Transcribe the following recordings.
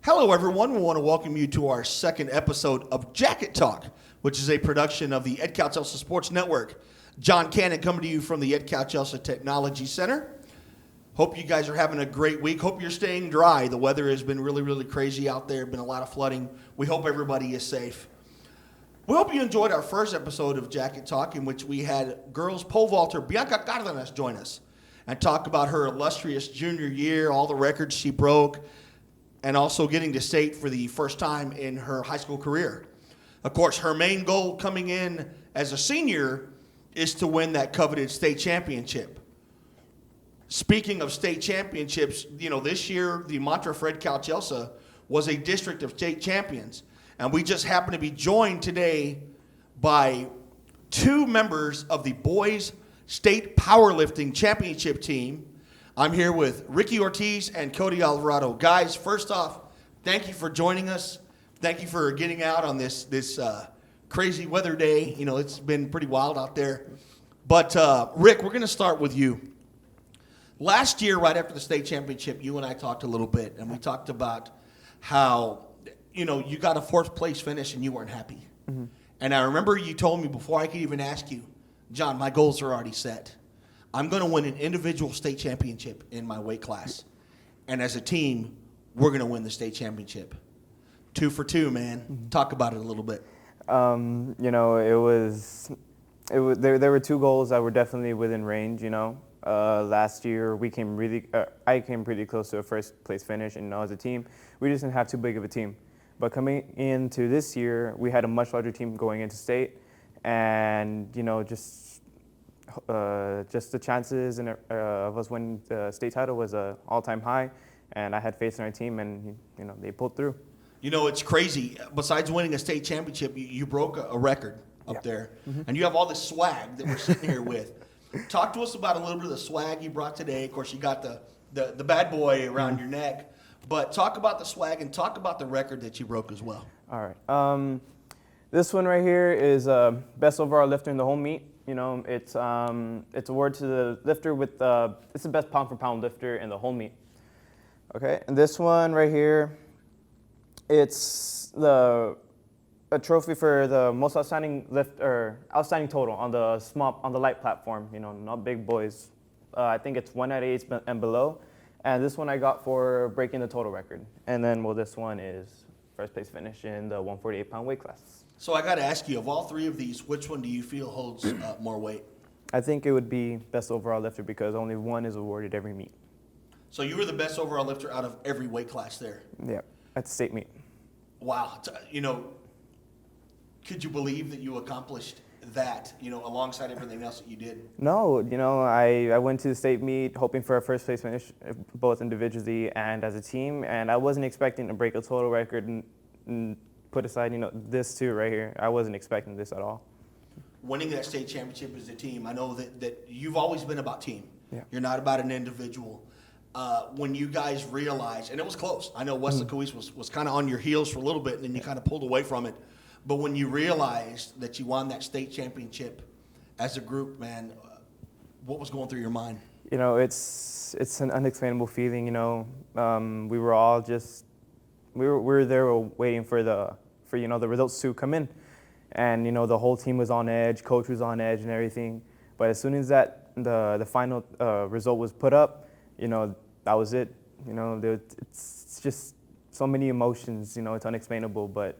Hello, everyone. We want to welcome you to our second episode of Jacket Talk, which is a production of the Edcouch Elsa Sports Network. John Cannon coming to you from the Edcouch Elsa Technology Center. Hope you guys are having a great week. Hope you're staying dry. The weather has been really, really crazy out there. Been a lot of flooding. We hope everybody is safe. We hope you enjoyed our first episode of Jacket Talk, in which we had girls pole vaulter Bianca Cardenas join us and talk about her illustrious junior year, all the records she broke, and also getting to state for the first time in her high school career. Of course, her main goal coming in as a senior is to win that coveted state championship. Speaking of state championships, this year the mantra for Edcouch Elsa was a district of state champions. And we just happen to be joined today by two members of the boys state powerlifting championship team. I'm here with Ricky Ortiz and Cody Alvarado. Guys, first off, thank you for joining us. Thank you for getting out on this crazy weather day. It's been pretty wild out there. But Rick, we're going to start with you. Last year, right after the state championship, you and I talked a little bit, and we talked about how, you got a fourth place finish and you weren't happy. Mm-hmm. And I remember you told me before I could even ask you, John, my goals are already set. I'm going to win an individual state championship in my weight class. And as a team, we're going to win the state championship. 2 for 2, man. Mm-hmm. Talk about it a little bit. There were two goals that were definitely within range, Last year, I came pretty close to a first place finish, and as a team, we just didn't have too big of a team. But coming into this year, we had a much larger team going into state, and just the chances of us winning the state title was an all-time high, and I had faith in our team, and they pulled through. It's crazy. Besides winning a state championship, you broke a record up there, mm-hmm. and you have all this swag that we're sitting here with. Talk to us about a little bit of the swag you brought today. Of course, you got the bad boy around mm-hmm. your neck. But talk about the swag and talk about the record that you broke as well. All right. This one right here is best overall lifter in the whole meet. It's award to the lifter with it's the best pound for pound lifter in the whole meet. Okay. And this one right here, it's a trophy for the most outstanding lift or outstanding total on the light platform. Not big boys. I think it's 198 and below. And this one I got for breaking the total record. And then, this one is first place finish in the 148-pound weight class. So I got to ask you, of all three of these, which one do you feel holds more weight? I think it would be best overall lifter because only one is awarded every meet. So you were the best overall lifter out of every weight class there? Yeah, at the state meet. Wow. Could you believe that you accomplished that, alongside everything else that you did? No, I went to the state meet hoping for a first place finish, both individually and as a team, and I wasn't expecting to break a total record and put aside, this too right here. I wasn't expecting this at all. Winning that state championship as a team, I know that you've always been about team. Yeah. You're not about an individual. When you guys realized, and it was close, I know Wesley Coeise was kind of on your heels for a little bit, and then you kind of pulled away from it. But when you realized that you won that state championship as a group, man, what was going through your mind? It's an unexplainable feeling. We were all we were there waiting for the results to come in, and the whole team was on edge, coach was on edge, and everything. But as soon as the final result was put up, that was it. It's just so many emotions. It's unexplainable, but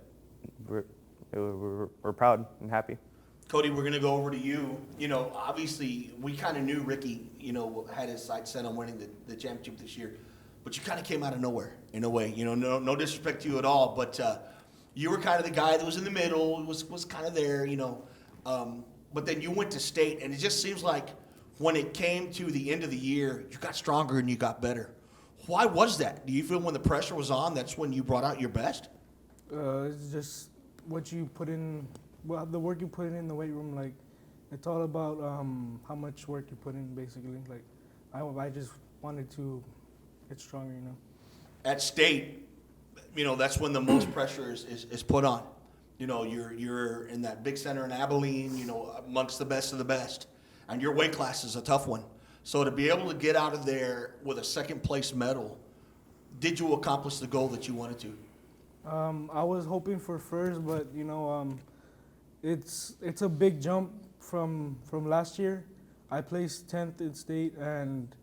we're proud and happy. Cody, we're going to go over to you. Obviously, we kind of knew Ricky, had his sights set on winning the championship this year. But you kind of came out of nowhere in a way. No disrespect to you at all. But you were kind of the guy that was in the middle, was kind of there, But then you went to state, and it just seems like when it came to the end of the year, you got stronger and you got better. Why was that? Do you feel when the pressure was on, that's when you brought out your best? It's just what you put in, the work you put in the weight room. Like, it's all about how much work you put in, basically. Like, I just wanted to get stronger, At state, that's when the most pressure is put on. You're in that big center in Abilene, amongst the best of the best. And your weight class is a tough one. So to be able to get out of there with a second place medal, did you accomplish the goal that you wanted to? I was hoping for first, but it's a big jump from last year. I placed 10th in state, and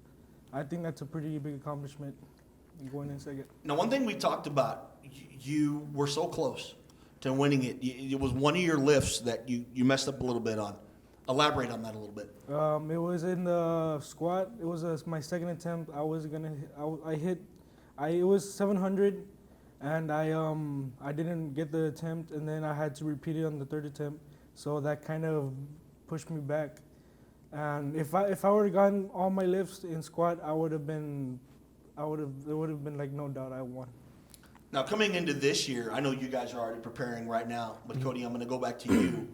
I think that's a pretty big accomplishment going in second. Now, one thing we talked about, you were so close to winning it. It was one of your lifts that you messed up a little bit on. Elaborate on that a little bit. It was in the squat. It was my second attempt. It was 700, and I didn't get the attempt, and then I had to repeat it on the third attempt. So that kind of pushed me back. And if I would have gotten all my lifts in squat, it would have been like no doubt I won. Now, coming into this year, I know you guys are already preparing right now, but Cody, I'm going to go back to you.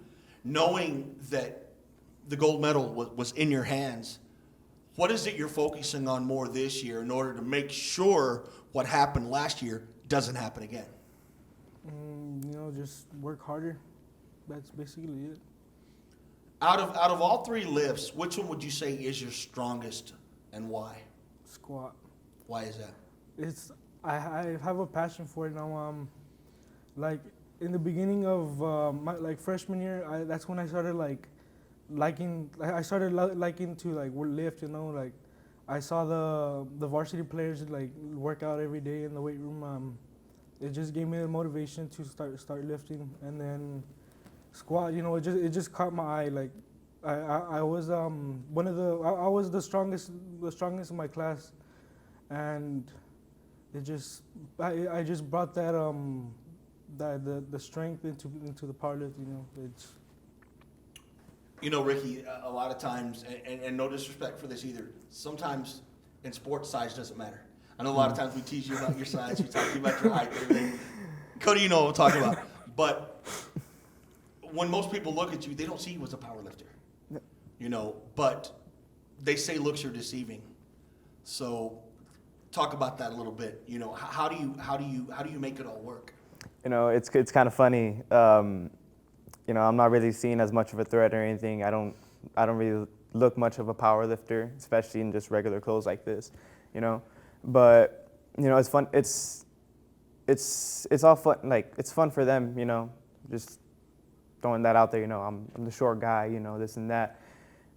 Knowing that the gold medal was in your hands, what is it you're focusing on more this year in order to make sure what happened last year doesn't happen again? Just work harder. That's basically it. Out of all three lifts, which one would you say is your strongest and why? Squat. Why is that? I have a passion for it now. Like in the beginning of my freshman year, that's when I started liking to lift. Like I saw the varsity players work out every day in the weight room. It just gave me the motivation to start lifting, and then squat. It just caught my eye. Like I was I was the strongest in my class, and it just I just brought that the strength into the powerlifting. It's Ricky, a lot of times, and no disrespect for this either, sometimes in sports size doesn't matter. I know a lot of times we tease you about your size, we talk to you about your height and everything. Cody, you know what I'm talking about. But when most people look at you, they don't see you as a power lifter. But they say looks are deceiving. So talk about that a little bit. How do you make it all work? It's kind of funny. I'm not really seen as much of a threat or anything. I don't really look much of a power lifter, especially in just regular clothes like this. But it's fun. It's all fun. Like it's fun for them. Just throwing that out there. I'm the short guy. This and that.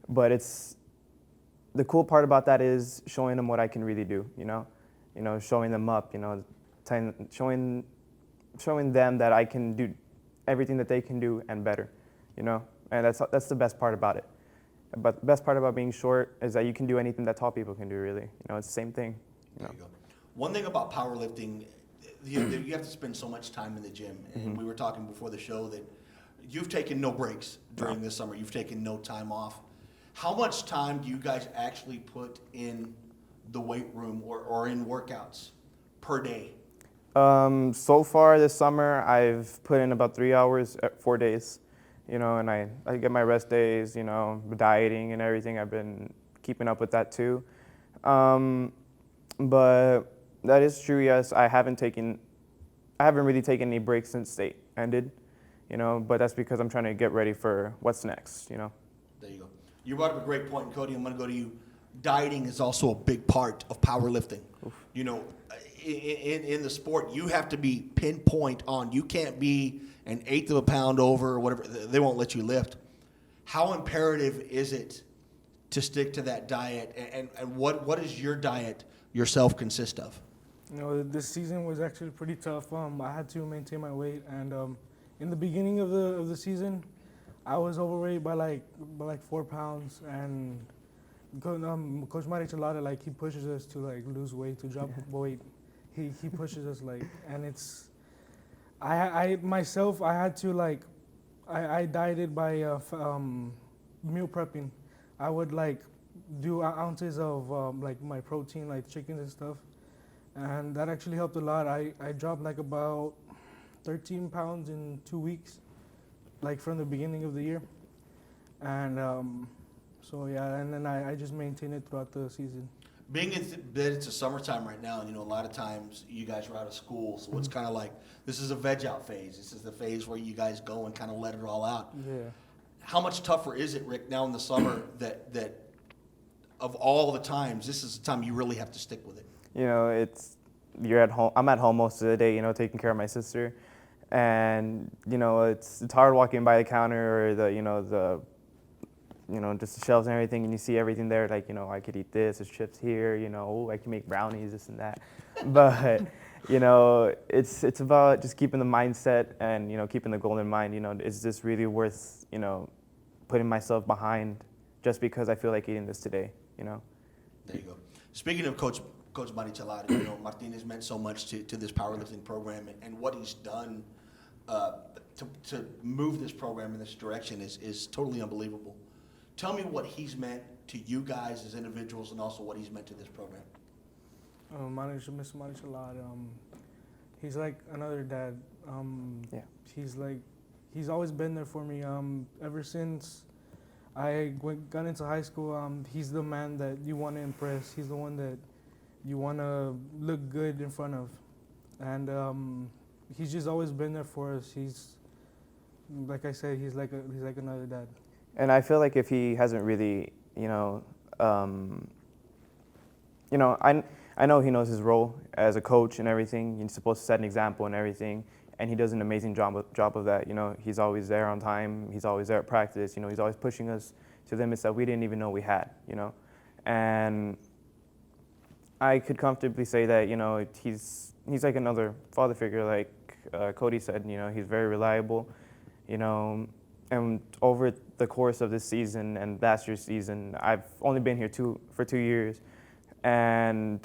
But it's the cool part about that is showing them what I can really do. Showing them up. Showing them that I can do everything that they can do and better. And that's the best part about it. But the best part about being short is that you can do anything that tall people can do. Really, it's the same thing. There you go. One thing about powerlifting, you have to spend so much time in the gym. And we were talking before the show that you've taken no breaks during this summer. You've taken no time off. How much time do you guys actually put in the weight room or in workouts per day? So far this summer, I've put in about 3 hours, 4 days. And I get my rest days, dieting and everything. I've been keeping up with that too. But that is true, yes. I haven't really taken any breaks since state ended, but that's because I'm trying to get ready for what's next, There you go. You brought up a great point, Cody. I'm going to go to you. Dieting is also a big part of powerlifting. Oof. In the sport, you have to be pinpoint on. You can't be an eighth of a pound over or whatever. They won't let you lift. How imperative is it to stick to that diet? And what does your diet yourself consist of? This season was actually pretty tough. I had to maintain my weight, and in the beginning of the season, I was overweight by like 4 pounds, and Coach Marichelada, he pushes us to lose weight, to drop weight. He pushes us and it's I myself I had to I dieted by meal prepping. I would do ounces of my protein, like chickens and stuff, and that actually helped a lot. I dropped about 13 pounds in 2 weeks, from the beginning of the year, and so yeah, and then I just maintained it throughout the season. Being that it's a summertime right now, and a lot of times you guys are out of school, so it's kind of like this is a veg out phase. This is the phase where you guys go and kind of let it all out. Yeah. How much tougher is it, Rick, now in the summer that of all the times, this is the time you really have to stick with it? you're at home. I'm at home most of the day, taking care of my sister, and it's hard walking by the counter or just the shelves and everything, and you see everything there. Like I could eat this. There's chips here. I can make brownies, this and that. But it's about just keeping the mindset and keeping the goal in mind. Is this really worth putting myself behind just because I feel like eating this today? There you go. Speaking of Coach Marichelada, Martinez meant so much to this powerlifting program, and what he's done to move this program in this direction is totally unbelievable. Tell me what he's meant to you guys as individuals, and also what he's meant to this program. Mr. Marichelada, he's like another dad. Yeah. He's always been there for me. Ever since I got into high school, he's the man that you want to impress. He's the one that you want to look good in front of, and he's just always been there for us. He's, like I said, he's like another dad. And I feel like if he hasn't really, I know he knows his role as a coach and everything. He's supposed to set an example and everything, and he does an amazing job of that. He's always there on time. He's always there at practice. He's always pushing us to limits that we didn't even know we had. And I could comfortably say that he's like another father figure, like Cody said. He's very reliable. And over the course of this season and last year's season, I've only been here for 2 years, and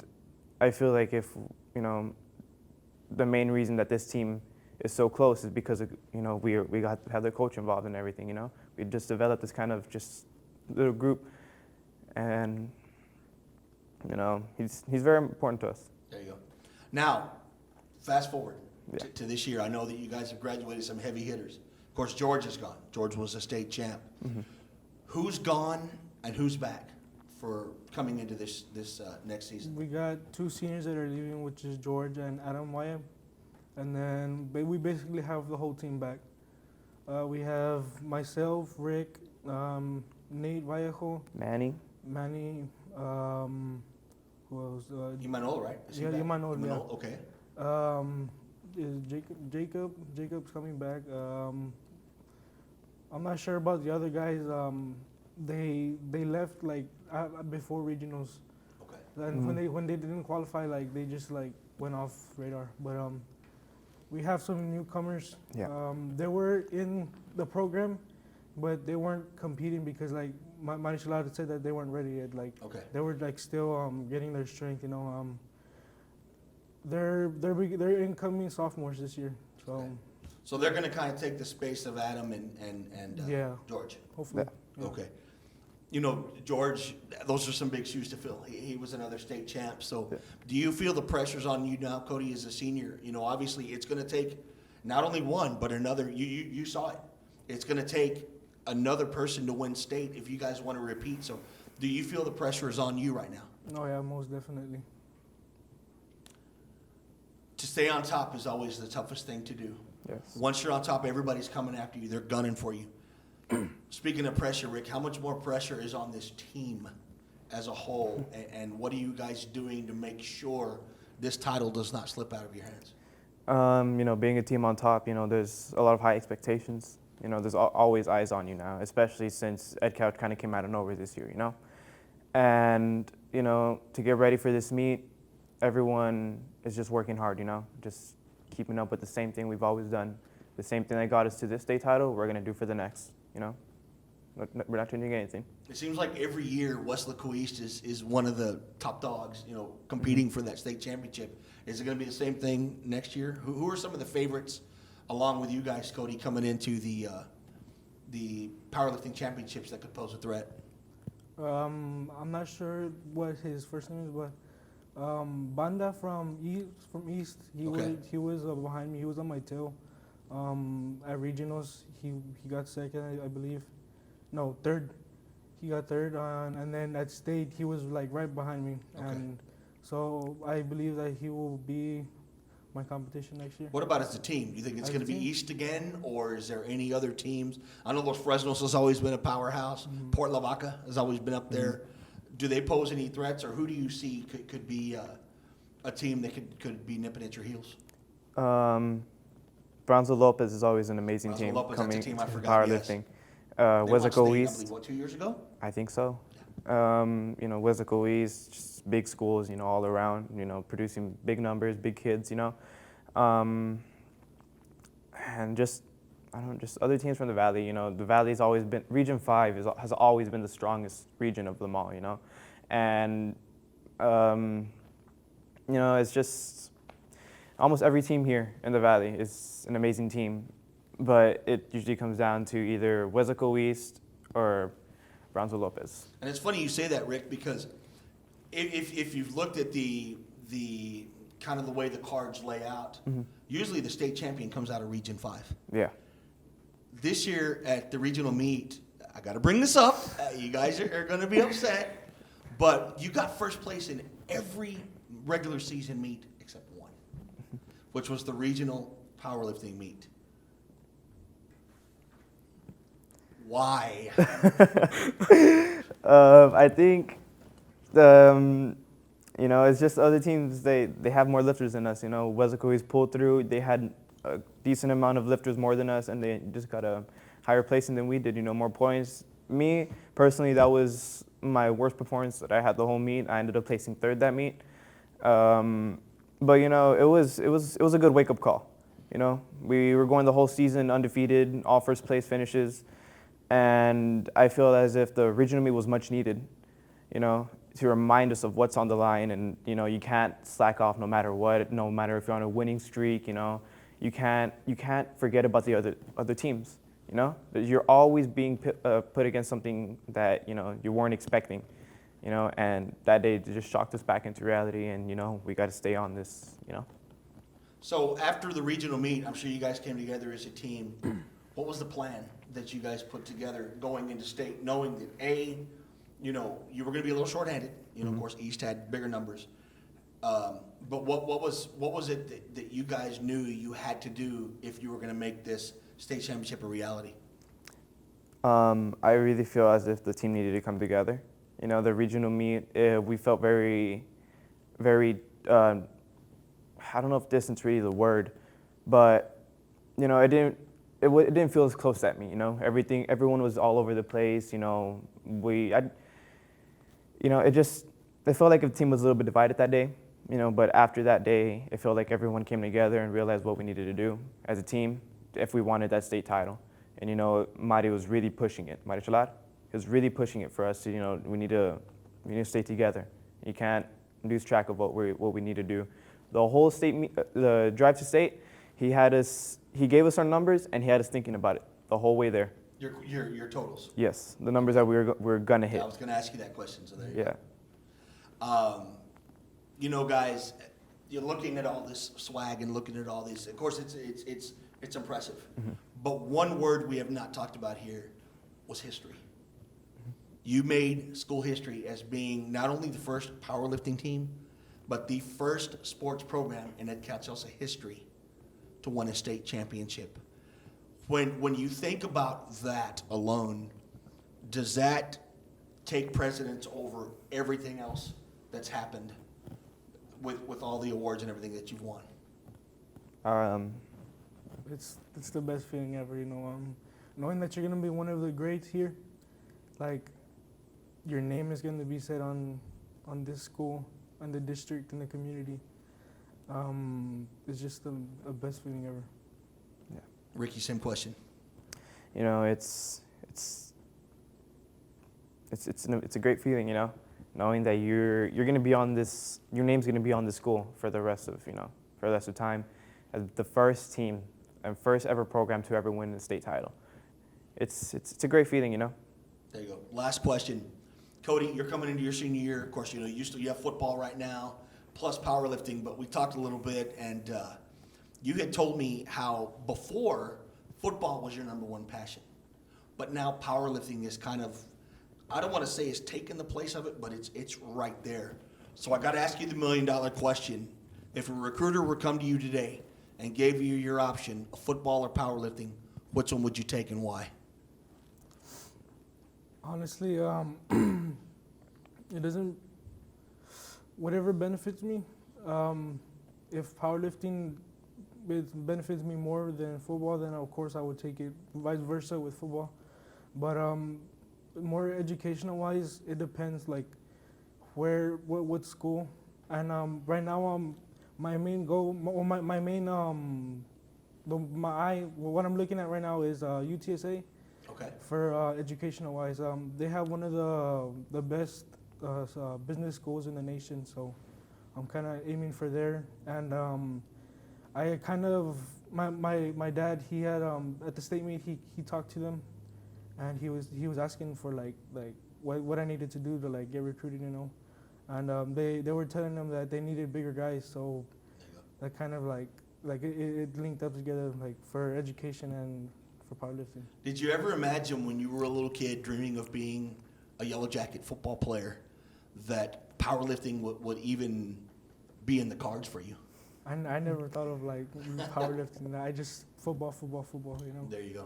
I feel like if the main reason that this team is so close is because of, we got to have the coach involved in everything. We just developed this kind of just little group, and he's very important to us. There you go. Now, fast forward to this year. I know that you guys have graduated some heavy hitters. Of course, George is gone. George was a state champ. Mm-hmm. Who's gone and who's back for coming into this next season? We got 2 seniors that are leaving, which is George and Adam Waya. And then we basically have the whole team back. We have myself, Rick, Nate Vallejo, Manny, who else? Imanol, right? Is he Yeah, back? Imanol, yeah. Okay. Is Jacob's coming back. I'm not sure about the other guys. They left before regionals. Okay. And when they didn't qualify, they just went off radar. But we have some newcomers. Yeah. They were in the program, but they weren't competing because Marichelada said that they weren't ready yet. Okay. They were still getting their strength. They're incoming sophomores this year. So. Okay. So they're going to kind of take the space of Adam and Yeah. George. Hopefully. Yeah. Okay. George, those are some big shoes to fill. He was another state champ. So do you feel the pressure's on you now, Cody, as a senior? Obviously it's going to take not only one, but another. You saw it. It's going to take another person to win state if you guys want to repeat. So do you feel the pressure is on you right now? Oh, yeah, most definitely. To stay on top is always the toughest thing to do. Yes. Once you're on top, everybody's coming after you. They're gunning for you. Speaking of pressure, Rick, how much more pressure is on this team as a whole, and what are you guys doing to make sure this title does not slip out of your hands? Being a team on top, there's a lot of high expectations. There's always eyes on you now, especially since Edcouch kind of came out of nowhere this year, And, to get ready for this meet, everyone is just working hard, just keeping up with the same thing we've always done. The same thing that got us to this state title, we're going to do for the next, We're not changing anything. It seems like every year Westlaco East is one of the top dogs, competing for that state championship. Is it going to be the same thing next year? Who are some of the favorites, along with you guys, Cody, coming into the powerlifting championships that could pose a threat? I'm not sure what his first name is, but Banda from East, he was behind me. He was on my tail. At regionals, he got second, I believe. No, third. He got third, and then at state, he was right behind me. Okay. And so I believe that he will be my competition next year. What about as a team? Do you think it's As going a to be team? East again, or is there any other teams? I know Los Fresnos has always been a powerhouse. Mm-hmm. Port Lavaca has always been up there. Do they pose any threats, or who do you see could be a team that could be nipping at your heels? Bronzo Lopez is always an amazing Bronzo team Lopez, that's a coming team I to forgot, yes. powerlifting. They won state, Weslaco I East, believe, what, 2 years ago? I think so. Weslaco East, just big schools, all around, producing big numbers, big kids, and just other teams from the Valley. The Valley's always been, Region 5 has always been the strongest region of them all, and it's just almost every team here in the Valley is an amazing team, but it usually comes down to either Weslaco East or Bronzo Lopez. And it's funny you say that, Rick, because if you've looked at the kind of the way the cards lay out, usually the state champion comes out of Region 5. Yeah. This year at the regional meet, I got to bring this up. You guys are going to be upset, but you got first place in every regular season meet except one, which was the regional powerlifting meet. Why? I think, it's just other teams, they have more lifters than us. Weslaco East pulled through. They had a decent amount of lifters more than us, and they just got a higher placing than we did, more points. Me, personally, that was my worst performance that I had the whole meet. I ended up placing third that meet. But, it was a good wake-up call. We were going the whole season undefeated, all first place finishes. And I feel as if the regional meet was much needed, to remind us of what's on the line. And, you can't slack off no matter what, no matter if you're on a winning streak, you can't forget about the other teams, You're always being put against something that, you weren't expecting, and that day just shocked us back into reality. And, we got to stay on this, So after the regional meet, I'm sure you guys came together as a team. What was the plan that you guys put together going into state, knowing that you were going to be a little shorthanded. Of course, East had bigger numbers. But what was it that you guys knew you had to do if you were going to make this state championship a reality? I really feel as if the team needed to come together. The regional meet, we felt very, very. I don't know if distance really the word, but it didn't feel as close at me, everyone was all over the place, it felt like the team was a little bit divided that day, but after that day, it felt like everyone came together and realized what we needed to do as a team if we wanted that state title. And, Mari was really pushing it. Mari Chalar, he was really pushing it for us to, we need to stay together. You can't lose track of what we need to do. The whole state, the drive to state, he gave us our numbers, and he had us thinking about it the whole way there. Your totals? Yes, the numbers that we were going to hit. Yeah, I was going to ask you that question, so there you go. Guys, you're looking at all this swag and looking at all these. Of course, it's impressive. Mm-hmm. But one word we have not talked about here was history. Mm-hmm. You made school history as being not only the first powerlifting team, but the first sports program in Edcouch Elsa history to win a state championship. When you think about that alone, does that take precedence over everything else that's happened with all the awards and everything that you've won? It's the best feeling ever, knowing that you're gonna be one of the greats here, like your name is gonna be said on this school, on the district, in the community. It's just the best feeling ever. Yeah. Ricky, same question. It's a great feeling, knowing that you're going to be on this, your name's going to be on the school for the rest of time, as the first team and first ever program to ever win the state title. It's a great feeling, There you go. Last question. Cody, you're coming into your senior year. Of course, you have football right now, plus powerlifting, but we talked a little bit, and you had told me how before football was your number one passion, but now powerlifting is kind of, I don't want to say it's taken the place of it, but it's right there. So I got to ask you the $1 million question. If a recruiter were to come to you today and gave you your option, football or powerlifting, which one would you take and why? Honestly, it doesn't. Whatever benefits me, If powerlifting benefits me more than football, then of course I would take it. Vice versa with football. But more educational wise, it depends like what school. And right now my main goal, my main what I'm looking at right now is UTSA. Okay. For educational wise, they have one of the best business schools in the nation, so I'm kind of aiming for there. And I kind of my dad, he had at the state meet, he talked to them, and he was asking for like what I needed to do to like get recruited, you know. And they were telling them that they needed bigger guys, so that kind of like it linked up together, like for education and for powerlifting. Did you ever imagine when you were a little kid dreaming of being a Yellow Jacket football player that powerlifting would even be in the cards for you? I never thought of like powerlifting. I just football, you know. There you go.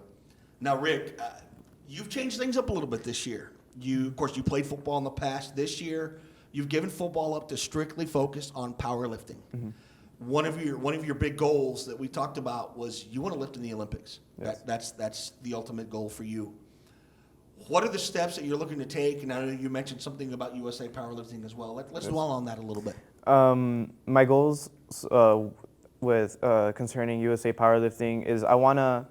Now, Rick, you've changed things up a little bit this year. Of course, you played football in the past. This year, you've given football up to strictly focus on powerlifting. Mm-hmm. One of your big goals that we talked about was you want to lift in the Olympics. Yes. That's the ultimate goal for you. What are the steps that you're looking to take? And I know you mentioned something about USA Powerlifting as well. Let's dwell on that a little bit. My goals with concerning USA Powerlifting is I wanna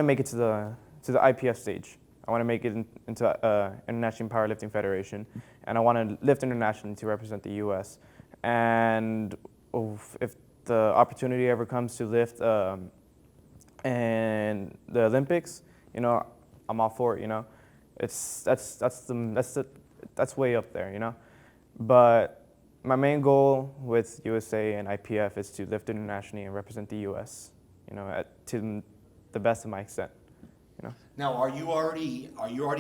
make it to the IPF stage. I want to make it into International Powerlifting Federation, and I want to lift internationally to represent the U.S. And if the opportunity ever comes to lift in the Olympics, you know, I'm all for it. You know, that's way up there. You know, but my main goal with USA and IPF is to lift internationally and represent the U.S. You know, to the best of my extent. You know. Now, are you already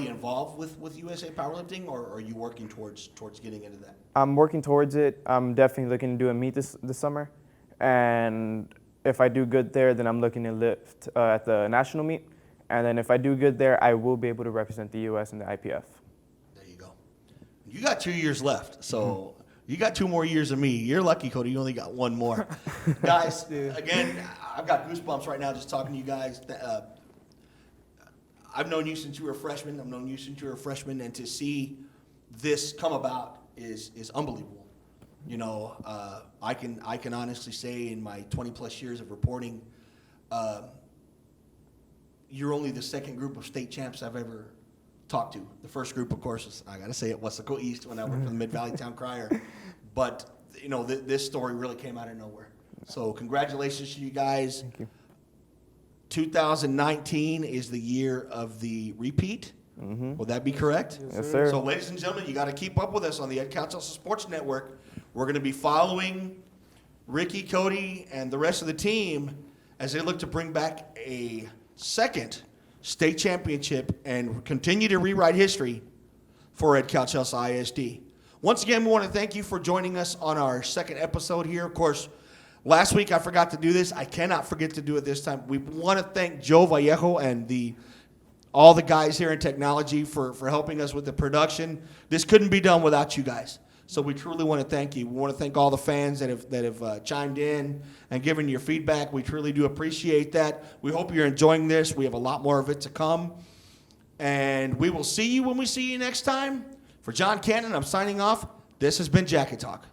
involved with USA Powerlifting, or are you working towards getting into that? I'm working towards it. I'm definitely looking to do a meet this summer, and if I do good there, then I'm looking to lift at the national meet, and then if I do good there, I will be able to represent the U.S. in the IPF. There you go. You got 2 years left, so you got 2 more years of me. You're lucky, Cody. You only got 1 more. Guys, again, I've got goosebumps right now just talking to you guys. I've known you since you were a freshman. And to see this come about is unbelievable. You know, I can honestly say in my 20+ years of reporting, you're only the second group of state champs I've ever talked to. The first group, of course, is, I got to say it, Wesco East when I worked for the Mid-Valley Town Crier. But, you know, this story really came out of nowhere. So congratulations to you guys. Thank you. 2019 is the year of the repeat. Mm-hmm. Will that be correct? Yes, sir. So, ladies and gentlemen, you got to keep up with us on the Edcouch Elsa Sports Network. We're going to be following Ricky, Cody, and the rest of the team as they look to bring back a second state championship and continue to rewrite history for Edcouch Elsa ISD. Once again, we want to thank you for joining us on our second episode here. Of course, last week I forgot to do this. I cannot forget to do it this time. We want to thank Joe Vallejo and all the guys here in technology for helping us with the production. This couldn't be done without you guys. So we truly want to thank you. We want to thank all the fans that have chimed in and given your feedback. We truly do appreciate that. We hope you're enjoying this. We have a lot more of it to come. And we will see you when we see you next time. For John Cannon, I'm signing off. This has been Jacket Talk.